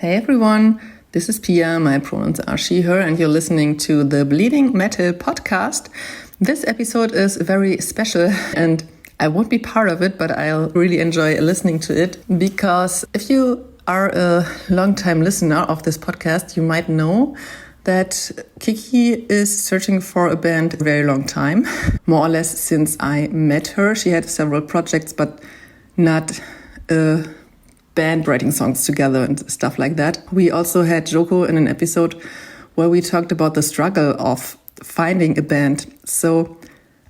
Hey everyone, this is Pia, my pronouns are she, her, and you're listening to the Bleeding Metal podcast. This episode is very special and I won't be part of it, but I'll really enjoy listening to it because if you are a long-time listener of this podcast, you might know that Kiki is searching for a band a very long time, more or less since I met her. She had several projects, but not a band writing songs together and stuff like that. We also had Joko in an episode where we talked about the struggle of finding a band. So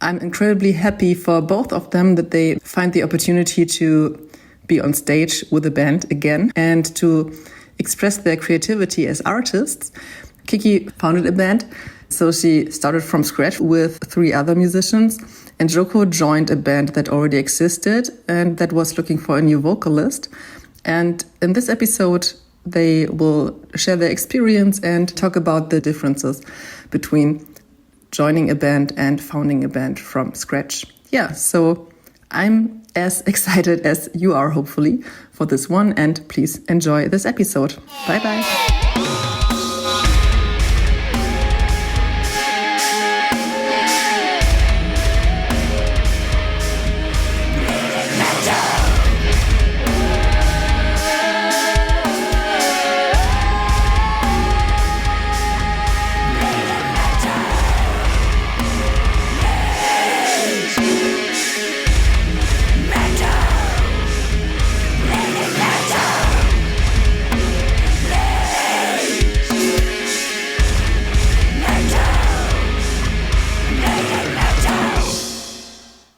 I'm incredibly happy for both of them that they find the opportunity to be on stage with a band again and to express their creativity as artists. Kiki founded a band, so she started from scratch with 3 other musicians, and Joko joined a band that already existed and that was looking for a new vocalist. And in this episode, they will share their experience and talk about the differences between joining a band and founding a band from scratch. Yeah, so I'm as excited as you are, hopefully, for this one. And please enjoy this episode. Bye-bye.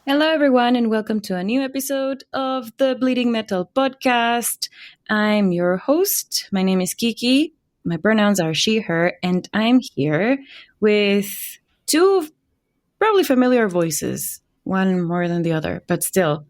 Hello, everyone, and welcome to a new episode of the Bleeding Metal podcast. I'm your host. My name is Kiki. My pronouns are she, her, and I'm here with 2 probably familiar voices, one more than the other, but still.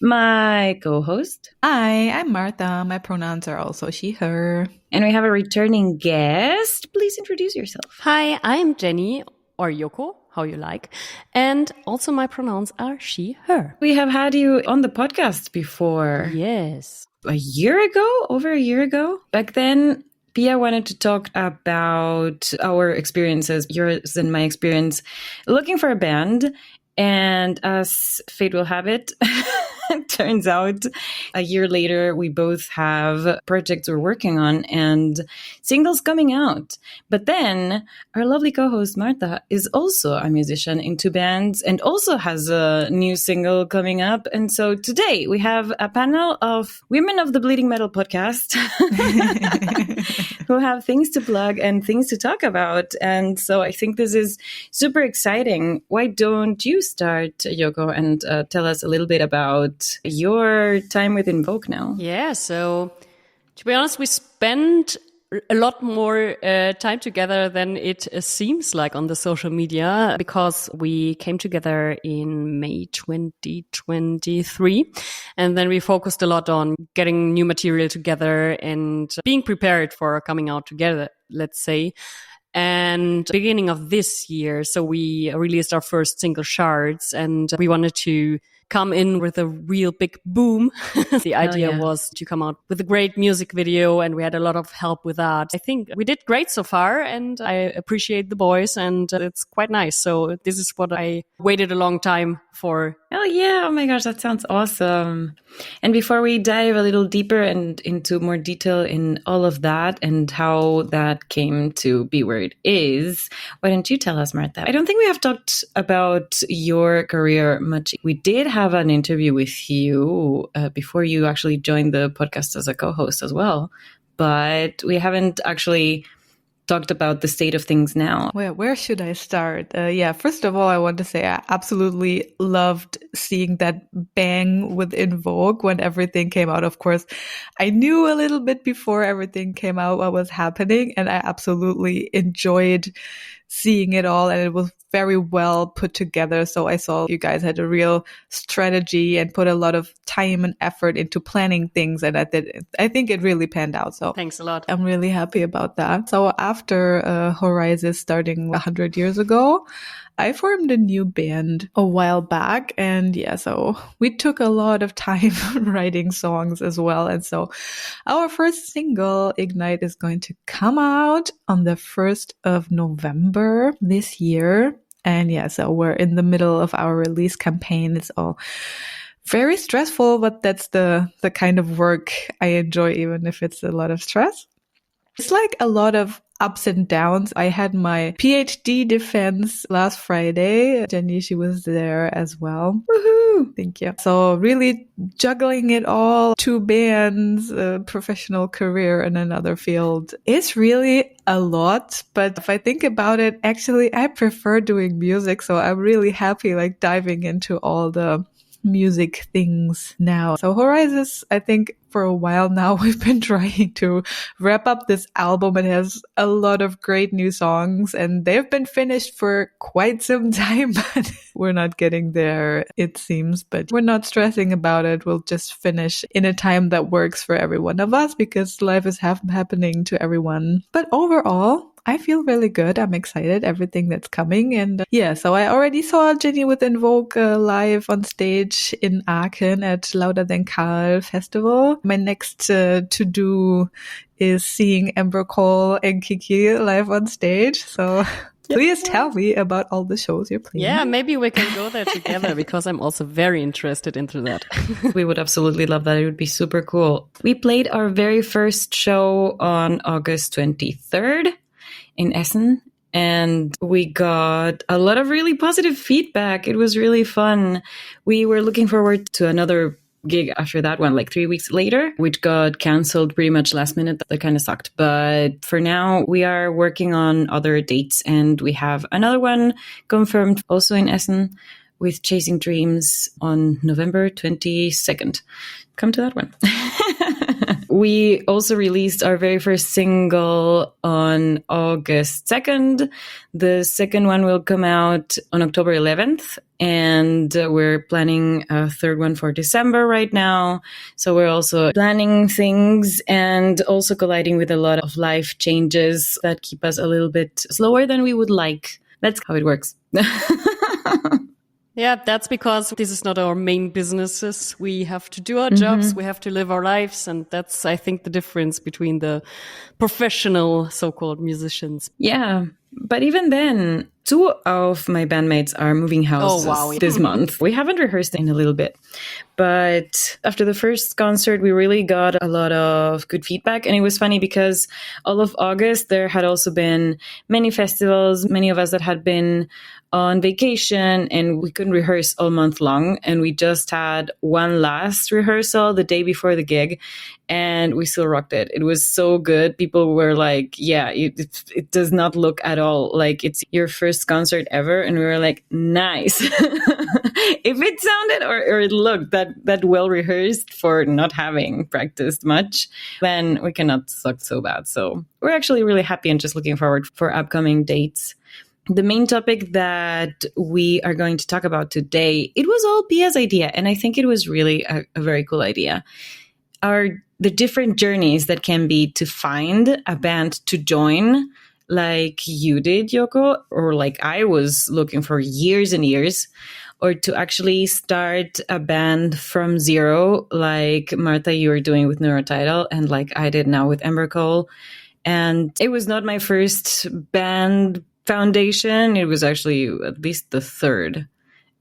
My co-host. Hi, I'm Martha. My pronouns are also she, her. And we have a returning guest. Please introduce yourself. Hi, I'm Jenny, or Joko, how you like. And also my pronouns are she, her. We have had you on the podcast before. Yes. Over a year ago. Back then, Pia wanted to talk about our experiences, yours and my experience, looking for a band. And as fate will have it, it turns out a year later, we both have projects we're working on and singles coming out. But then our lovely co-host Martha is also a musician in 2 bands and also has a new single coming up. And so today we have a panel of women of the Bleeding Metal podcast who have things to plug and things to talk about. And so I think this is super exciting. Why don't you start, Joko, and tell us a little bit about your time with Invoke now? Yeah, so to be honest, we spend a lot more time together than it seems like on the social media because we came together in May 2023 and then we focused a lot on getting new material together and being prepared for coming out together, let's say. And beginning of this year, so we released our first single, Shards, and we wanted to come in with a real big boom. The idea was to come out with a great music video, and we had a lot of help with that. I think we did great so far, and I appreciate the boys, and it's quite nice. So this is what I waited a long time for. Oh yeah, oh my gosh, that sounds awesome. And before we dive a little deeper and into more detail in all of that and how that came to be where it is, why don't you tell us, Martha? I don't think we have talked about your career much. We did have an interview with you before you actually joined the podcast as a co-host as well, but we haven't actually talked about the state of things now. Where should I start? First of all, I want to say I absolutely loved seeing that bang with Invoke when everything came out. Of course, I knew a little bit before everything came out what was happening, and I absolutely enjoyed seeing it all, and it was very well put together. So I saw you guys had a real strategy and put a lot of time and effort into planning things, and I think it really panned out. So thanks a lot. I'm really happy about that. So after Horizis starting 100 years ago, I formed a new band a while back, and yeah, so we took a lot of time writing songs as well. And so our first single, Ignite, is going to come out on the 1st of November this year. And yeah, so we're in the middle of our release campaign. It's all very stressful, but that's the kind of work I enjoy, even if it's a lot of stress. It's like a lot of ups and downs. I had my PhD defense last Friday. Jenny, she was there as well. Woohoo! Thank you. So really juggling it all, 2 bands, a professional career in another field is really a lot. But if I think about it, actually, I prefer doing music. So I'm really happy like diving into all the music things now. So Horizis, I think for a while now, we've been trying to wrap up this album. It has a lot of great new songs and they've been finished for quite some time, but we're not getting there, it seems. But we're not stressing about it. We'll just finish in a time that works for every one of us because life is happening to everyone. But overall, I feel really good. I'm excited, everything that's coming. And yeah, so I already saw Jenny with Invoke live on stage in Aachen at Lauter Than Karl Festival. My next to-do is seeing embercoal and Kiki live on stage. So please tell me about all the shows you're playing. Yeah, maybe we can go there together because I'm also very interested into that. We would absolutely love that. It would be super cool. We played our very first show on August 23rd. In Essen, and we got a lot of really positive feedback. It was really fun. We were looking forward to another gig after that one, like 3 weeks later, which got canceled pretty much last minute. That kind of sucked. But for now, we are working on other dates, and we have another one confirmed also in Essen with Chasing Dreams on November 22nd. Come to that one. We also released our very first single on August 2nd. The second one will come out on October 11th. And we're planning a third one for December right now. So we're also planning things and also colliding with a lot of life changes that keep us a little bit slower than we would like. That's how it works. Yeah, that's because this is not our main businesses. We have to do our jobs, we have to live our lives, and that's, I think, the difference between the professional so-called musicians. Yeah, but even then, 2 of my bandmates are moving houses this month. We haven't rehearsed in a little bit, but after the first concert, we really got a lot of good feedback. And it was funny because all of August, there had also been many festivals, many of us that had been on vacation, and we couldn't rehearse all month long. And we just had one last rehearsal the day before the gig, and we still rocked it. It was so good. People were like, yeah, it does not look at all like it's your first concert ever. And we were like, nice. If it sounded or it looked that well rehearsed for not having practiced much, then we cannot suck so bad. So we're actually really happy and just looking forward for upcoming dates. The main topic that we are going to talk about today, it was all Pia's idea, and I think it was really a very cool idea. The different journeys that can be to find a band to join, like you did, Joko, or like I was looking for years and years, or to actually start a band from zero, like Marta, you were doing with Neurotidal, and like I did now with embercoal. And it was not my first band foundation. It was actually at least the third.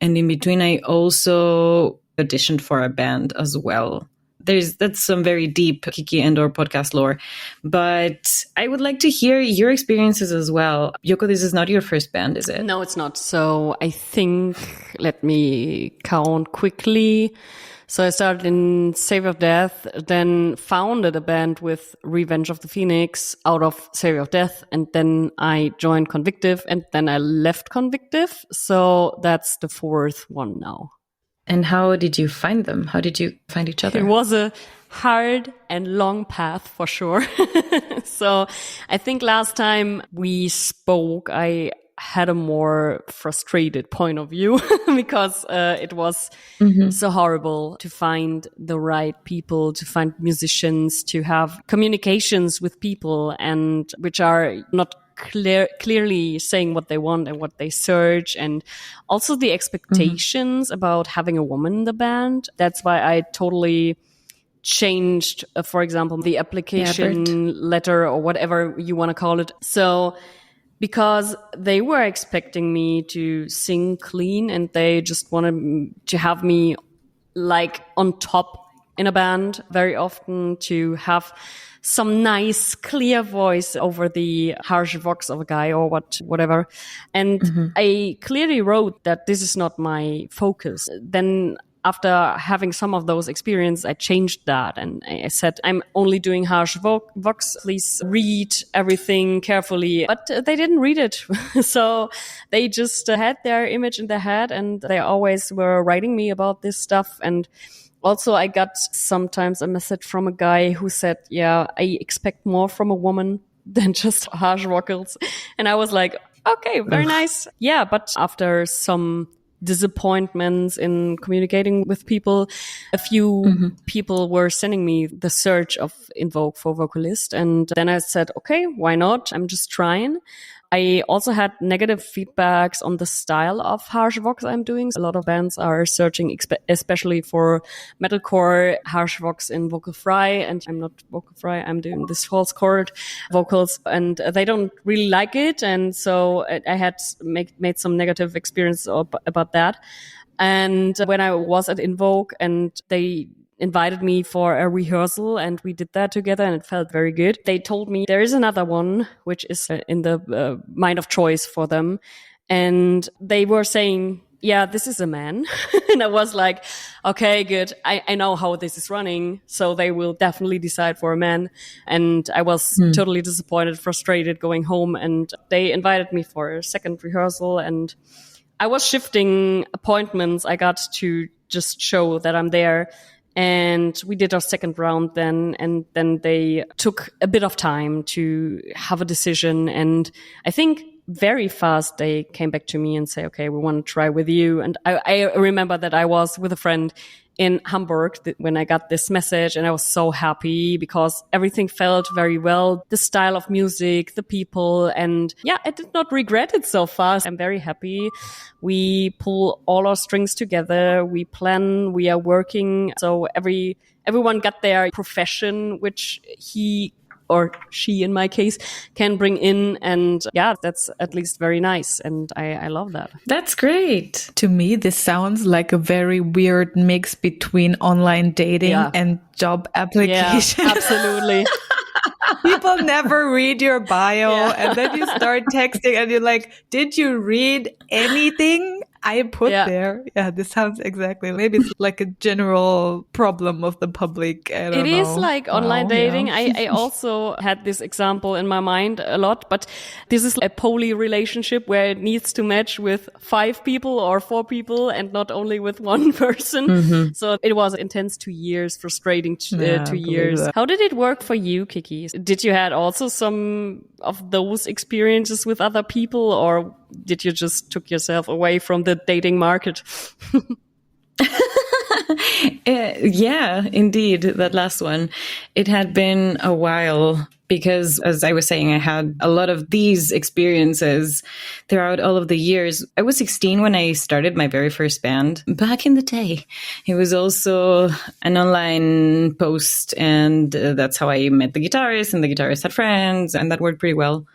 And in between, I also auditioned for a band as well. That's some very deep Kiki and/or podcast lore. But I would like to hear your experiences as well. Joko, this is not your first band, is it? No, it's not. So I think, let me count quickly. So I started in Savior of Death, then founded a band with Revenge of the Phoenix out of Savior of Death, and then I joined Convictive, and then I left Convictive. So that's the 4th one now. And how did you find them? How did you find each other? It was a hard and long path for sure. So I think last time we spoke, I had a more frustrated point of view because it was so horrible to find the right people, to find musicians, to have communications with people, and which are not clearly saying what they want and what they search, and also the expectations about having a woman in the band. That's why I totally changed, for example, the application letter or whatever you want to call it. So because they were expecting me to sing clean and they just wanted to have me like on top in a band very often, to have some nice clear voice over the harsh vox of a guy or whatever. And I clearly wrote that this is not my focus. Then after having some of those experiences, I changed that and I said, I'm only doing harsh vox. Please read everything carefully. But they didn't read it. So they just had their image in their head, and they always were writing me about this stuff. And also, I got sometimes a message from a guy who said, yeah, I expect more from a woman than just harsh vocals. And I was like, okay, very nice. Yeah, but after some disappointments in communicating with people, a few people were sending me the search of Invoke for vocalist. And then I said, okay, why not? I'm just trying. I also had negative feedbacks on the style of harsh vox I'm doing. A lot of bands are searching, especially for metalcore, harsh vox in vocal fry, and I'm not vocal fry. I'm doing this false chord vocals, and they don't really like it. And so I had made some negative experience about that. And when I was at Invoke and they invited me for a rehearsal and we did that together and it felt very good. They told me there is another one which is in the mind of choice for them. And they were saying, yeah, this is a man. And I was like, okay, good. I know how this is running. So they will definitely decide for a man. And I was totally disappointed, frustrated going home. And they invited me for a second rehearsal. And I was shifting appointments. I got to just show that I'm there. And we did our second round then, and then they took a bit of time to have a decision. And I think very fast they came back to me and say, okay, we want to try with you. And I remember that I was with a friend in Hamburg when I got this message, and I was so happy because everything felt very well. The style of music, the people, and yeah, I did not regret it so far. I'm very happy. We pull all our strings together. We plan, we are working. So everyone got their profession, which he or she in my case can bring in. And yeah, that's at least very nice. And I love that. That's great. To me, this sounds like a very weird mix between online dating and job application. Yeah, absolutely. People never read your bio and then you start texting and you're like, did you read anything I put there? Yeah, this sounds exactly. Maybe it's like a general problem of the public. I don't know. It is like online dating. Yeah. I also had this example in my mind a lot, but this is a poly relationship where it needs to match with 5 people or 4 people and not only with one person. So it was intense 2 years, frustrating 2 years. That. How did it work for you, Kiki? Did you had also some of those experiences with other people, or did you just took yourself away from the dating market? Yeah, indeed. That last one. It had been a while because, as I was saying, I had a lot of these experiences throughout all of the years. I was 16 when I started my very first band back in the day. It was also an online post, and that's how I met the guitarist, and the guitarist had friends, and that worked pretty well.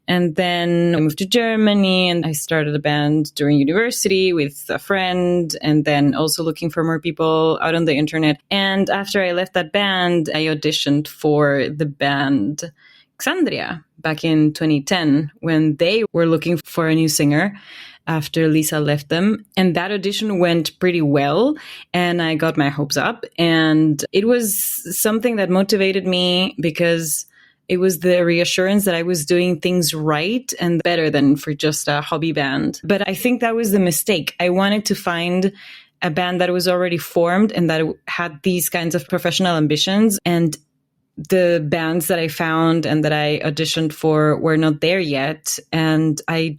And then I moved to Germany and I started a band during university with a friend, and then also looking for more people out on the internet. And after I left that band, I auditioned for the band Xandria back in 2010 when they were looking for a new singer after Lisa left them. And that audition went pretty well and I got my hopes up. And it was something that motivated me because it was the reassurance that I was doing things right and better than for just a hobby band. But I think that was the mistake. I wanted to find a band that was already formed and that had these kinds of professional ambitions. And the bands that I found and that I auditioned for were not there yet. And I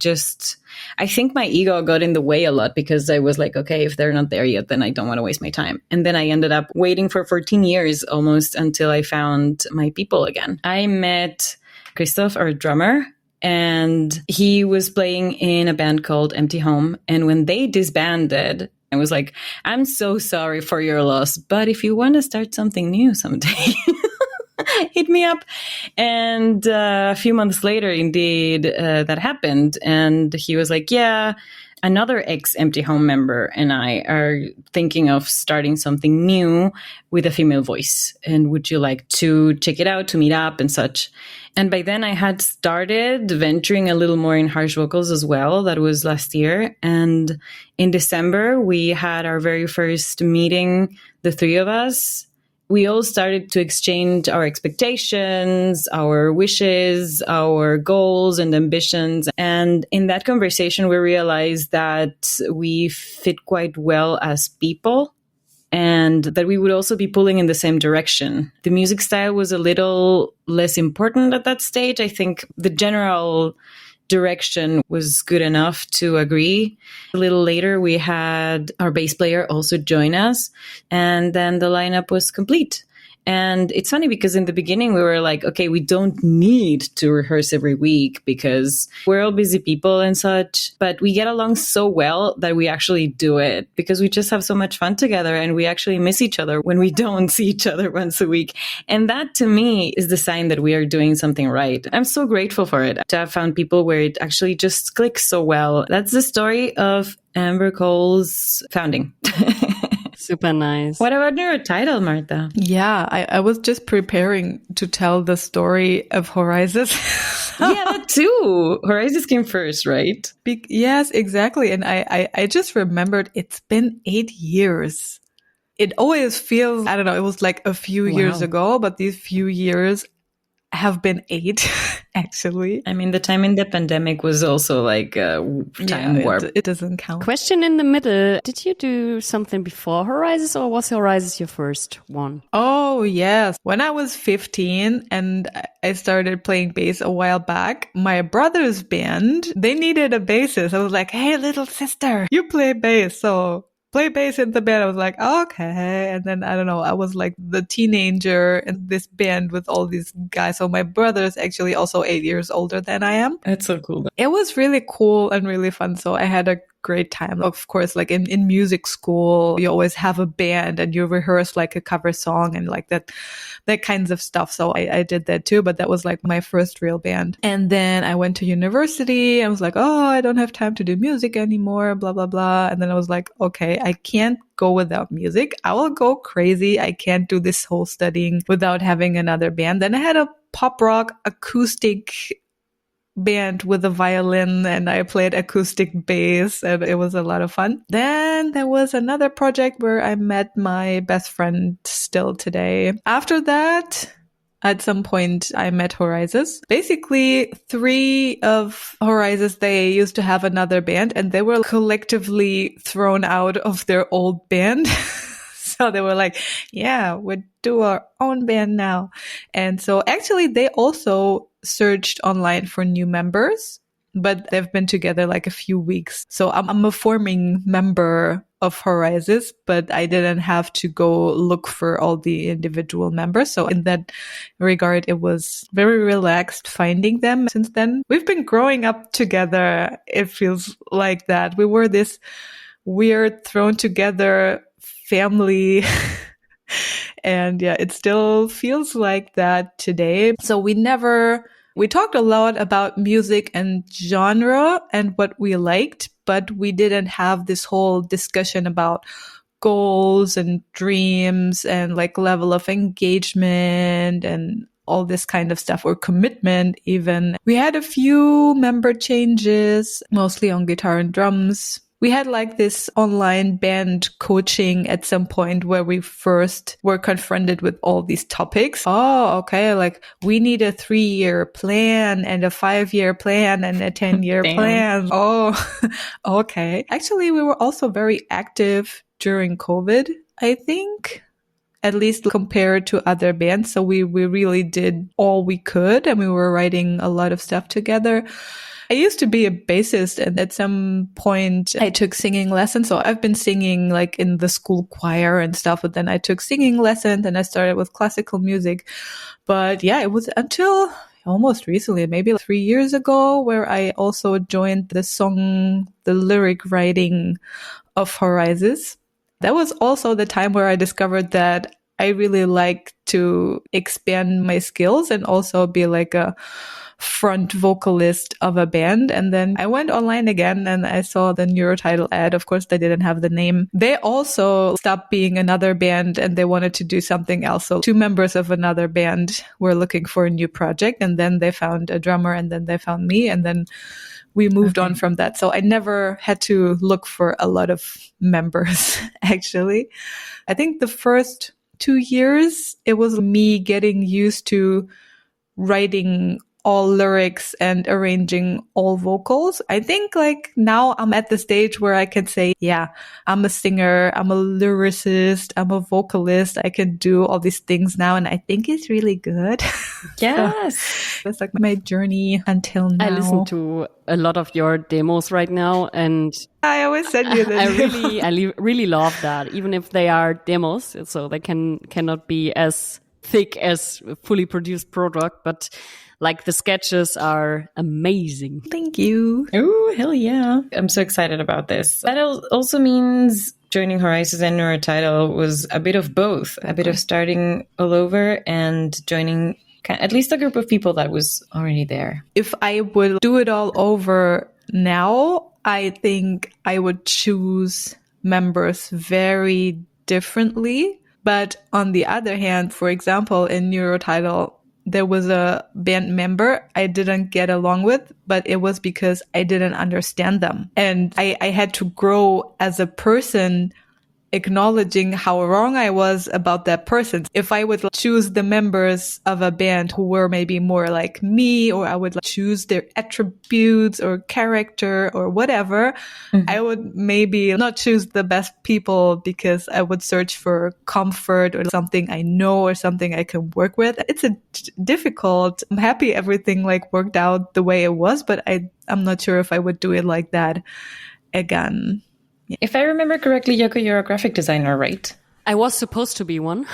think my ego got in the way a lot because I was like, okay, if they're not there yet, then I don't want to waste my time. And then I ended up waiting for 14 years almost until I found my people again. I met Christoph, our drummer, and he was playing in a band called Empty Home. And when they disbanded, I was like, I'm so sorry for your loss, but if you want to start something new someday, hit me up. And a few months later, indeed, that happened. And he was like, yeah, another ex-Empty Home member and I are thinking of starting something new with a female voice. And would you like to check it out, to meet up and such? And by then I had started venturing a little more in harsh vocals as well. That was last year. And in December, we had our very first meeting, the three of us. We all started to exchange our expectations, our wishes, our goals and ambitions. And in that conversation, we realized that we fit quite well as people and that we would also be pulling in the same direction. The music style was a little less important at that stage. I think the general direction was good enough to agree. A little later, we had our bass player also join us, and then the lineup was complete. And it's funny because in the beginning we were like, okay, we don't need to rehearse every week because we're all busy people and such, but we get along so well that we actually do it because we just have so much fun together and we actually miss each other when we don't see each other once a week. And that to me is the sign that we are doing something right. I'm so grateful for it, to have found people where it actually just clicks so well. That's the story of embercoal's founding. Super nice. What about Neurotidal, Martha? Yeah, I was just preparing to tell the story of Horizis. Yeah, that too. Horizis came first, right? Yes, exactly. And I just remembered it's been 8 years. It always feels, I don't know, it was like a few years ago, but these few years have been 8, actually. I mean, the time in the pandemic was also like a time warp. It doesn't count. Question in the middle. Did you do something before Horizis or was Horizis your first one? Oh, yes. When I was 15 and I started playing bass a while back, my brother's band, they needed a bassist. I was like, hey, little sister, you play bass. So play bass in the band. I was like, okay. And then, I don't know, I was like the teenager in this band with all these guys. So my brother is actually also 8 years older than I am. That's so cool. It was really cool and really fun. So I had a great time. Of course, like in music school, you always have a band and you rehearse like a cover song and like that kinds of stuff. So I did that too, but that was like my first real band. And then I went to university. I was like, oh, I don't have time to do music anymore, blah, blah, blah. And then I was like, okay, I can't go without music. I will go crazy. I can't do this whole studying without having another band. Then I had a pop rock acoustic band with a violin and I played acoustic bass and it was a lot of fun. Then there was another project where I met my best friend still today. After that, at some point, I met Horizis. Basically, 3 of Horizis, they used to have another band and they were collectively thrown out of their old band. So they were like, yeah, we'll do our own band now. And so actually they also searched online for new members, but they've been together like a few weeks. So I'm a forming member of Horizis, but I didn't have to go look for all the individual members. So in that regard, it was very relaxed finding them. Since then, we've been growing up together. It feels like that. We were this weird thrown together family. And yeah, it still feels like that today. So we talked a lot about music and genre and what we liked, but we didn't have this whole discussion about goals and dreams and like level of engagement and all this kind of stuff, or commitment even. We had a few member changes, mostly on guitar and drums. We had like this online band coaching at some point where we first were confronted with all these topics. Oh, okay. Like we need a 3-year plan and a 5-year plan and a 10-year plan. Oh, okay. Actually, we were also very active during COVID, I think, at least compared to other bands. So we really did all we could and we were writing a lot of stuff together. I used to be a bassist and at some point I took singing lessons. So I've been singing like in the school choir and stuff, but then I took singing lessons and I started with classical music. But yeah, it was until almost recently, maybe 3 years ago, where I also joined the lyric writing of Horizis. That was also the time where I discovered that I really like to expand my skills and also be like a front vocalist of a band. And then I went online again and I saw the Neurotidal ad. Of course, they didn't have the name. They also stopped being another band and they wanted to do something else. So 2 members of another band were looking for a new project, and then they found a drummer, and then they found me, and then we moved on from that. So I never had to look for a lot of members, actually. I think the first 2 years, it was me getting used to writing all lyrics and arranging all vocals. I think like now I'm at the stage where I can say, yeah, I'm a singer, I'm a lyricist, I'm a vocalist. I can do all these things now. And I think it's really good. Yes. So that's like my journey until now. I listen to a lot of your demos right now, and I always send you the I really love that, even if they are demos, so they cannot be as thick as a fully produced product, but like the sketches are amazing. Thank you. Oh, hell yeah. I'm so excited about this. That also means joining Horizis and Neurotidal was a bit of both, a bit of starting all over and joining at least a group of people that was already there. If I would do it all over now, I think I would choose members very differently. But on the other hand, for example, in Neurotidal, there was a band member I didn't get along with, but it was because I didn't understand them. And I had to grow as a person, acknowledging how wrong I was about that person. If I would choose the members of a band who were maybe more like me, or I would choose their attributes or character or whatever, I would maybe not choose the best people because I would search for comfort or something I know or something I can work with. It's difficult. I'm happy everything like worked out the way it was, but I'm not sure if I would do it like that again. If I remember correctly, Joko, you're a graphic designer, right? I was supposed to be one,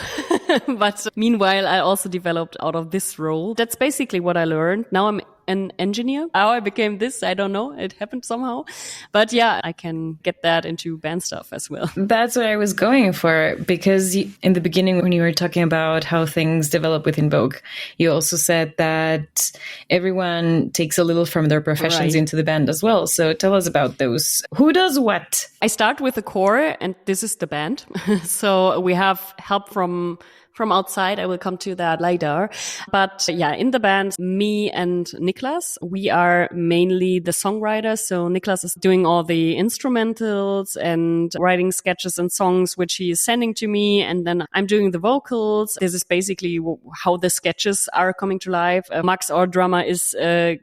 but meanwhile, I also developed out of this role. That's basically what I learned. Now I'm an engineer. How I became this, I don't know. It happened somehow. But yeah, I can get that into band stuff as well. That's what I was going for, because in the beginning, when you were talking about how things develop with Invoke, you also said that everyone takes a little from their professions into the band as well. So tell us about those. Who does what? I start with the core, and this is the band. So we have help from outside. I will come to that later. But yeah, in the band, me and Niklas, we are mainly the songwriters. So Niklas is doing all the instrumentals and writing sketches and songs, which he is sending to me. And then I'm doing the vocals. This is basically how the sketches are coming to life. Max, our drummer, is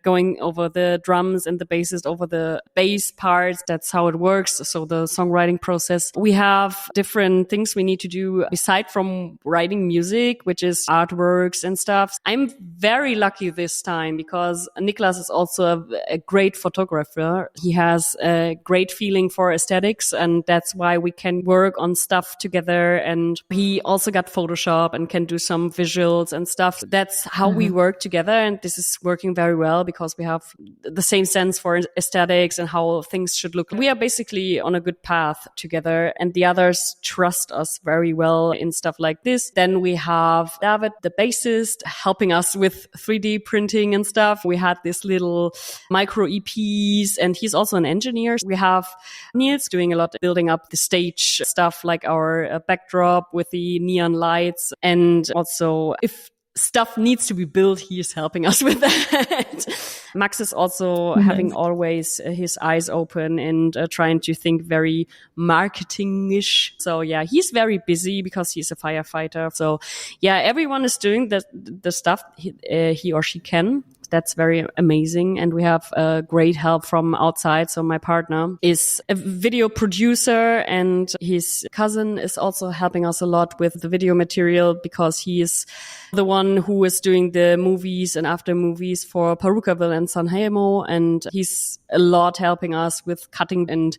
going over the drums and the bassist over the bass parts. That's how it works. So the songwriting process. We have different things we need to do aside from writing music, which is artworks and stuff. I'm very lucky this time because Niklas is also a great photographer. He has a great feeling for aesthetics, and that's why we can work on stuff together. And he also got Photoshop and can do some visuals and stuff. That's how we work together. And this is working very well because we have the same sense for aesthetics and how things should look. We are basically on a good path together, and the others trust us very well in stuff like this. Then we have David, the bassist, helping us with 3D printing and stuff. We had this little micro EPs, and he's also an engineer. We have Niels doing a lot, building up the stage stuff like our backdrop with the neon lights. And also if stuff needs to be built, he is helping us with that. Max is also having always his eyes open and trying to think very marketing-ish. So yeah, he's very busy because he's a firefighter. So yeah, everyone is doing the stuff he or she can. That's very amazing. And we have great help from outside. So my partner is a video producer, and his cousin is also helping us a lot with the video material because he is the one who is doing the movies and after movies for Perukaville in Sanremo, and he's a lot helping us with cutting and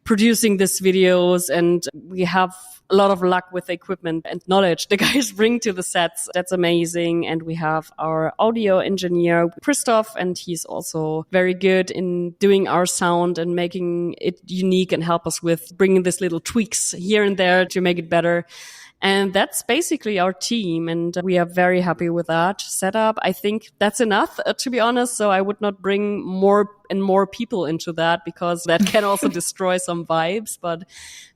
producing these videos. And we have a lot of luck with the equipment and knowledge the guys bring to the sets. That's amazing. And we have our audio engineer, Christoph, and he's also very good in doing our sound and making it unique and help us with bringing these little tweaks here and there to make it better. And that's basically our team. And we are very happy with that setup. I think that's enough, to be honest. So I would not bring more and more people into that because that can also destroy some vibes. But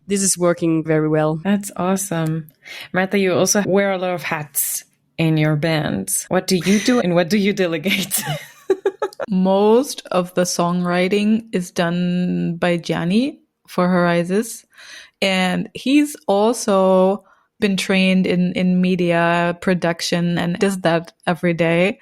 this is working very well. That's awesome. Martha, you also wear a lot of hats in your bands. What do you do and what do you delegate? Most of the songwriting is done by Gianni for Horizis. And he's also been trained in media production and does that every day.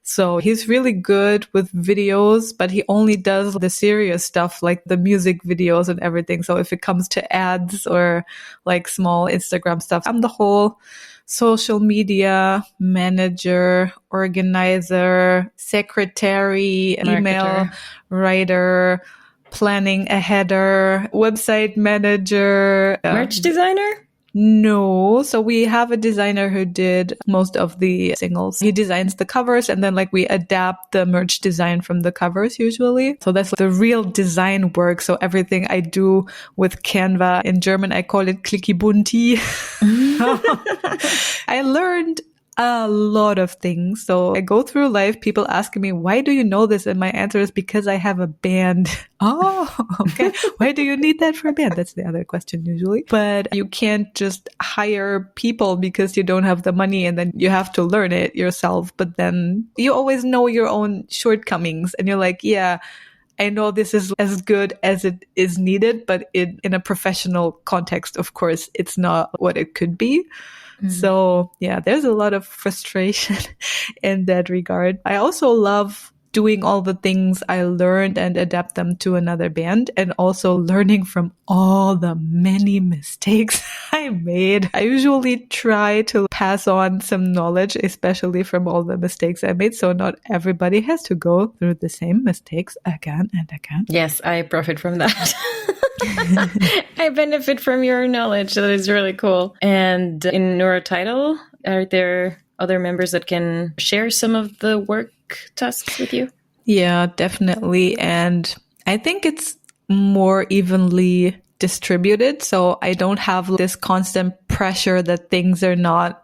So he's really good with videos, but he only does the serious stuff like the music videos and everything. So if it comes to ads or like small Instagram stuff, I'm the whole social media manager, organizer, secretary, Marketer, email writer, planning a header, website manager, merch designer. No. So we have a designer who did most of the singles. He designs the covers and then like we adapt the merch design from the covers usually. So that's the real design work. So everything I do with Canva, in German, I call it clicky bunti. I learned a lot of things. So I go through life, people asking me, why do you know this? And my answer is because I have a band. Oh, okay. Why do you need that for a band? That's the other question usually. But you can't just hire people because you don't have the money and then you have to learn it yourself. But then you always know your own shortcomings and you're like, yeah, I know this is as good as it is needed, but in a professional context, of course, it's not what it could be. So yeah, there's a lot of frustration in that regard. I also love doing all the things I learned and adapt them to another band and also learning from all the many mistakes I made. I usually try to pass on some knowledge, especially from all the mistakes I made. So not everybody has to go through the same mistakes again and again. Yes, I profit from that. I benefit from your knowledge. That is really cool. And in Neurotidal, are there other members that can share some of the work tasks with you? Yeah, definitely. And I think it's more evenly distributed. So I don't have this constant pressure that things are not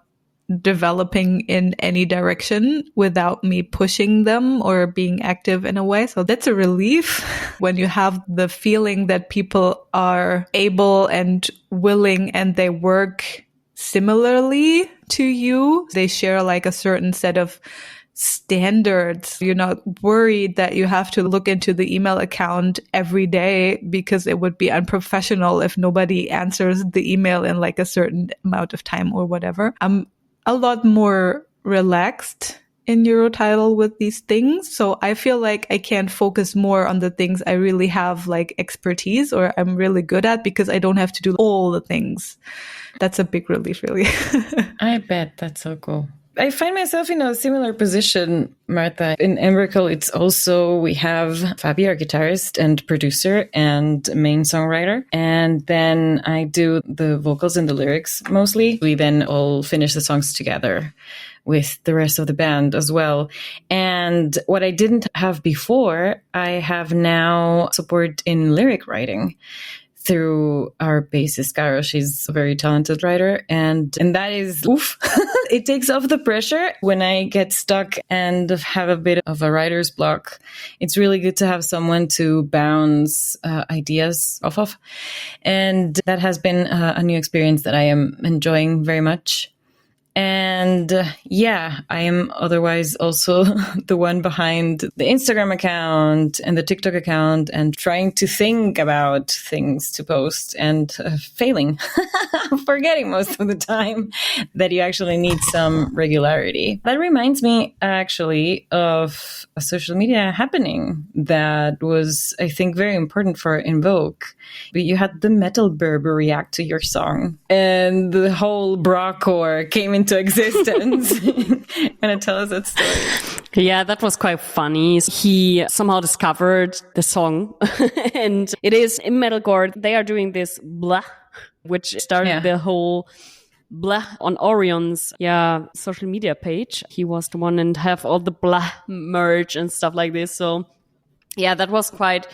developing in any direction without me pushing them or being active in a way. So that's a relief when you have the feeling that people are able and willing and they work similarly to you. They share like a certain set of standards. You're not worried that you have to look into the email account every day because it would be unprofessional if nobody answers the email in like a certain amount of time or whatever. I'm a lot more relaxed in Neurotidal with these things. So I feel like I can focus more on the things I really have like expertise or I'm really good at because I don't have to do all the things. That's a big relief, really. I bet. That's so cool. I find myself in a similar position, Martha. In embercoal, it's also, we have Fabi, our guitarist and producer and main songwriter. And then I do the vocals and the lyrics mostly. We then all finish the songs together with the rest of the band as well. And what I didn't have before, I have now support in lyric writing through our bassist, Caro. She's a very talented writer. And that is, oof, it takes off the pressure when I get stuck and have a bit of a writer's block. It's really good to have someone to bounce ideas off of. And that has been a new experience that I am enjoying very much. And yeah, I am otherwise also the one behind the Instagram account and the TikTok account and trying to think about things to post and failing, forgetting most of the time that you actually need some regularity. That reminds me actually of a social media happening that was, I think, very important for Invoke. But you had the metal Berber react to your song and the whole bra core came into into existence. Gonna tell us that story. Yeah, that was quite funny. He somehow discovered the song and it is in metalcore. They are doing this blah, which started the whole blah on Orion's social media page. He was the one and have all the blah merch and stuff like this. So yeah, that was quite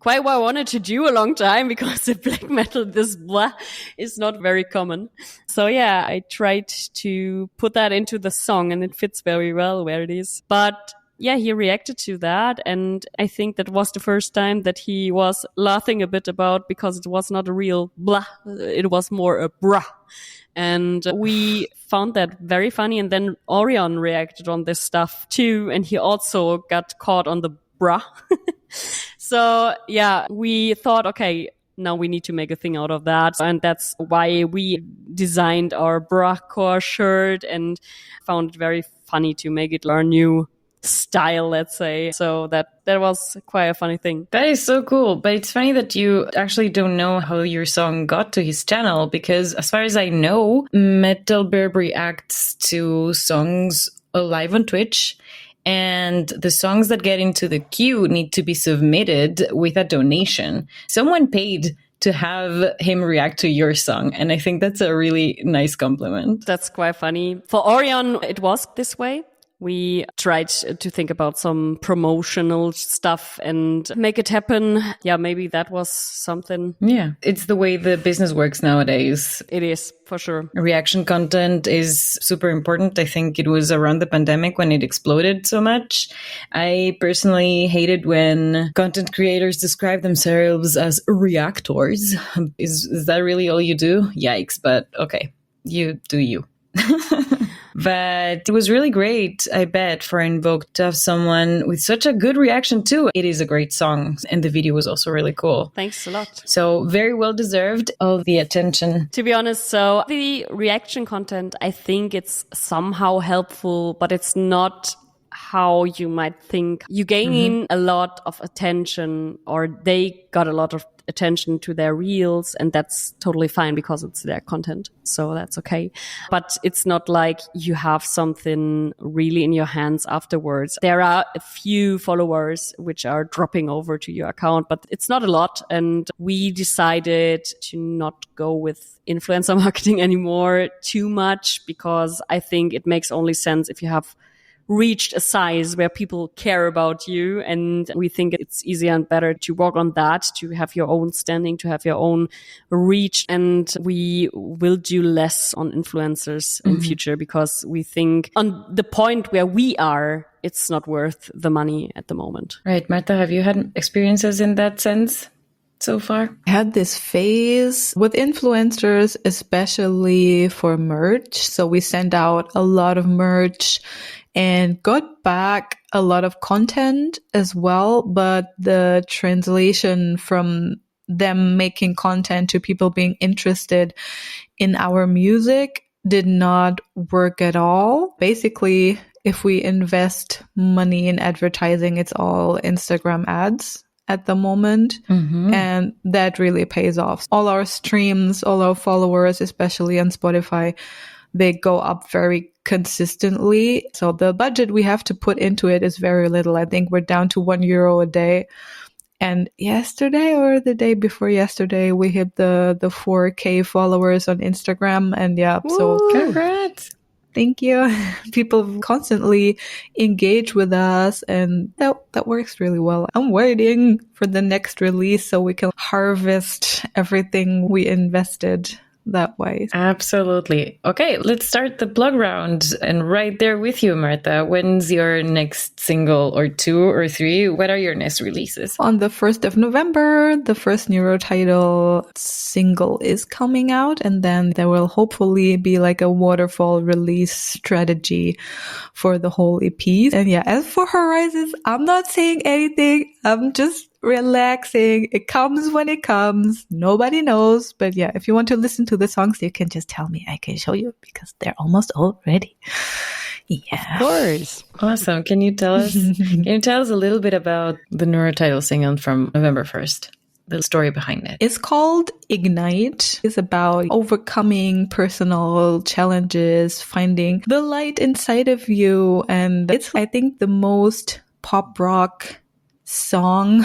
what I wanted to do a long time, because in black metal, this blah is not very common. So yeah, I tried to put that into the song and it fits very well where it is. But yeah, he reacted to that. And I think that was the first time that he was laughing a bit about, because it was not a real blah. It was more a brah. And we found that very funny. And then Orion reacted on this stuff too. And he also got caught on the brah. So yeah, we thought, okay, now we need to make a thing out of that. And that's why we designed our bra-core shirt and found it very funny to make it our new style, let's say. So that was quite a funny thing. That is so cool. But it's funny that you actually don't know how your song got to his channel, because as far as I know, Metal Bear reacts to songs live on Twitch. And the songs that get into the queue need to be submitted with a donation. Someone paid to have him react to your song. And I think that's a really nice compliment. That's quite funny. For Orion, it was this way. We tried to think about some promotional stuff and make it happen. Yeah, maybe that was something. Yeah, it's the way the business works nowadays. It is, for sure. Reaction content is super important. I think it was around the pandemic when it exploded so much. I personally hated when content creators describe themselves as reactors. Is that really all you do? Yikes, but okay, you do you. But it was really great, I bet, for Invoke to have someone with such a good reaction too. It is a great song, and the video was also really cool. Thanks a lot. So very well deserved all the attention. To be honest, so the reaction content, I think it's somehow helpful, but it's not how you might think. You gain a lot of attention, or they got a lot of attention to their reels, and that's totally fine because it's their content. So that's okay. But it's not like you have something really in your hands afterwards. There are a few followers which are dropping over to your account, but it's not a lot. And we decided to not go with influencer marketing anymore too much, because I think it makes only sense if you have reached a size where people care about you. And we think it's easier and better to work on that, to have your own standing, to have your own reach. And we will do less on influencers in future, because we think on the point where we are, it's not worth the money at the moment. Right. Marta, have you had experiences in that sense so far? I had this phase with influencers, especially for merch. So we sent out a lot of merch and got back a lot of content as well. But the translation from them making content to people being interested in our music did not work at all. Basically, if we invest money in advertising, it's all Instagram ads at the moment. And that really pays off. All our streams, all our followers, especially on Spotify, they go up very consistently. So the budget we have to put into it is very little. I think we're down to €1 a day. And yesterday or the day before yesterday, we hit the 4K followers on Instagram. And yeah, so congrats. Thank you. People constantly engage with us, and that works really well. I'm waiting for the next release so we can harvest everything we invested that way. Absolutely. Okay, let's start the plug round. And right there with you, Marta, when's your next single, or 2 or 3? What are your next releases? On the 1st of November, the first Neurotidal single is coming out, and then there will hopefully be like a waterfall release strategy for the whole EP. And yeah, as for Horizis, I'm not saying anything. I'm just relaxing. It comes when it comes. Nobody knows. But yeah, if you want to listen to the songs, you can just tell me. I can show you, because they're almost all ready. Yeah. Of course. Awesome. Can you tell us a little bit about the Neurotidal single from November 1st? the story behind it? It's called Ignite. It's about overcoming personal challenges, finding the light inside of you. And it's, I think, the most pop rock song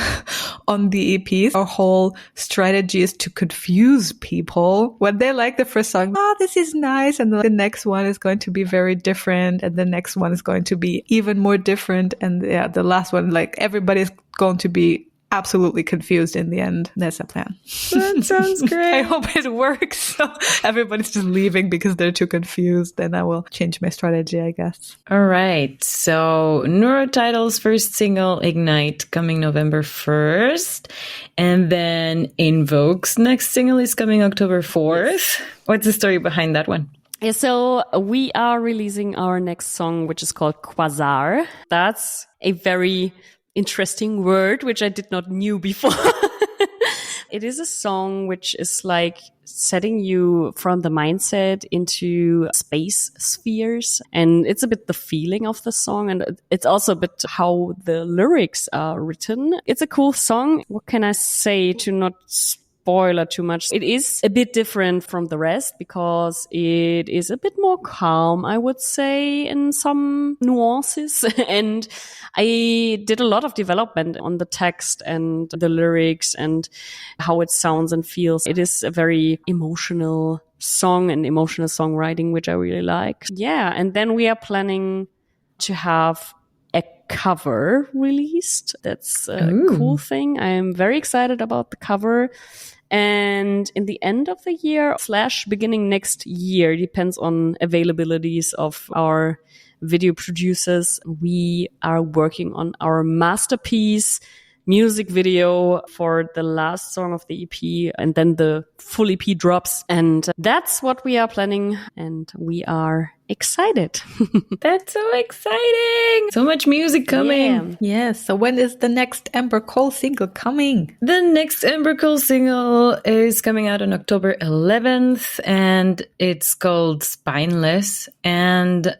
on the EP. Our whole strategy is to confuse people. When they like the first song, oh, this is nice. And the next one is going to be very different. And the next one is going to be even more different. And yeah, the last one, like everybody's going to be absolutely confused in the end. That's the plan. That sounds great. I hope it works. So everybody's just leaving because they're too confused. Then I will change my strategy, I guess. All right. So Neurotidal's first single, Ignite, coming November 1st. And then Invoke's next single is coming October 4th. What's the story behind that one? Yeah, so we are releasing our next song, which is called Quasar. That's a very interesting word, which I did not knew before. It is a song which is like setting you from the mindset into space spheres. And it's a bit the feeling of the song. And it's also a bit how the lyrics are written. It's a cool song. What can I say to not spoiler too much? It is a bit different from the rest because it is a bit more calm, I would say, in some nuances. And I did a lot of development on the text and the lyrics and how it sounds and feels. It is a very emotional song and emotional songwriting, which I really like. Yeah. And then we are planning to have a cover released. That's a cool thing. I'm very excited about the cover. And in the end of the year / beginning next year, depends on availabilities of our video producers, we are working on our masterpiece music video for the last song of the EP, and then the full EP drops. And that's what we are planning, and we are excited. That's so exciting. So much music coming. Yeah. Yes. So when is the next embercoal single coming? The next embercoal single is coming out on October 11th, and it's called Spineless. And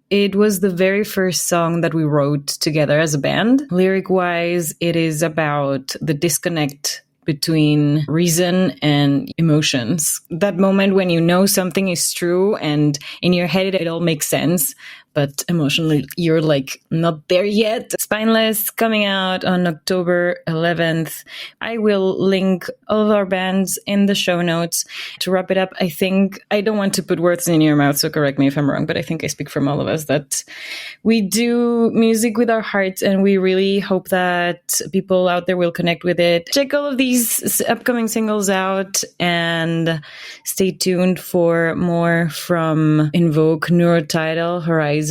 it was the very first song that we wrote together as a band. Lyric-wise, it is about the disconnect between reason and emotions. That moment when you know something is true and in your head it all makes sense, but emotionally you're like not there yet. Spineless coming out on October 11th. I will link all of our bands in the show notes. To wrap it up, I think, I don't want to put words in your mouth, so correct me if I'm wrong, but I think I speak from all of us that we do music with our hearts and we really hope that people out there will connect with it. Check all of these upcoming singles out and stay tuned for more from Invoke, Neurotidal, Horizis,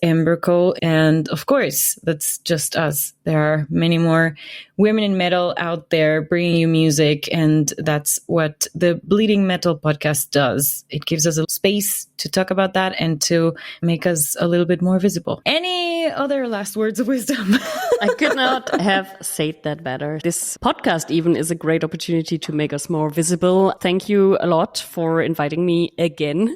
embercoal, and of course, that's just us. There are many more women in metal out there bringing you music, and that's what the Bleeding Metal podcast does. It gives us a space to talk about that and to make us a little bit more visible. Any other last words of wisdom? I could not have said that better. This podcast even is a great opportunity to make us more visible. Thank you a lot for inviting me again.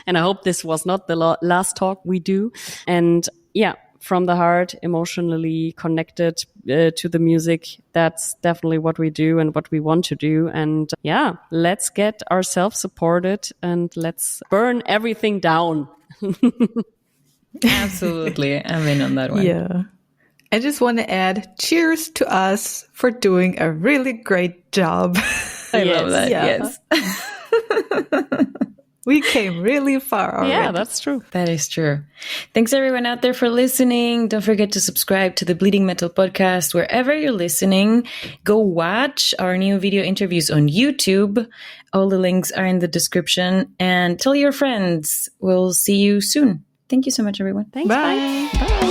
And I hope this was not the last talk we do. And yeah, from the heart, emotionally connected to the music. That's definitely what we do and what we want to do. And yeah, let's get ourselves supported and let's burn everything down. Absolutely. I'm in on that one. Yeah. I just want to add cheers to us for doing a really great job. I love that. Yeah. Yes. We came really far already. Yeah, that's true. That is true. Thanks everyone out there for listening. Don't forget to subscribe to the Bleeding Metal podcast wherever you're listening. Go watch our new video interviews on YouTube. All the links are in the description. And tell your friends. We'll see you soon. Thank you so much, everyone. Thanks. Bye. Bye.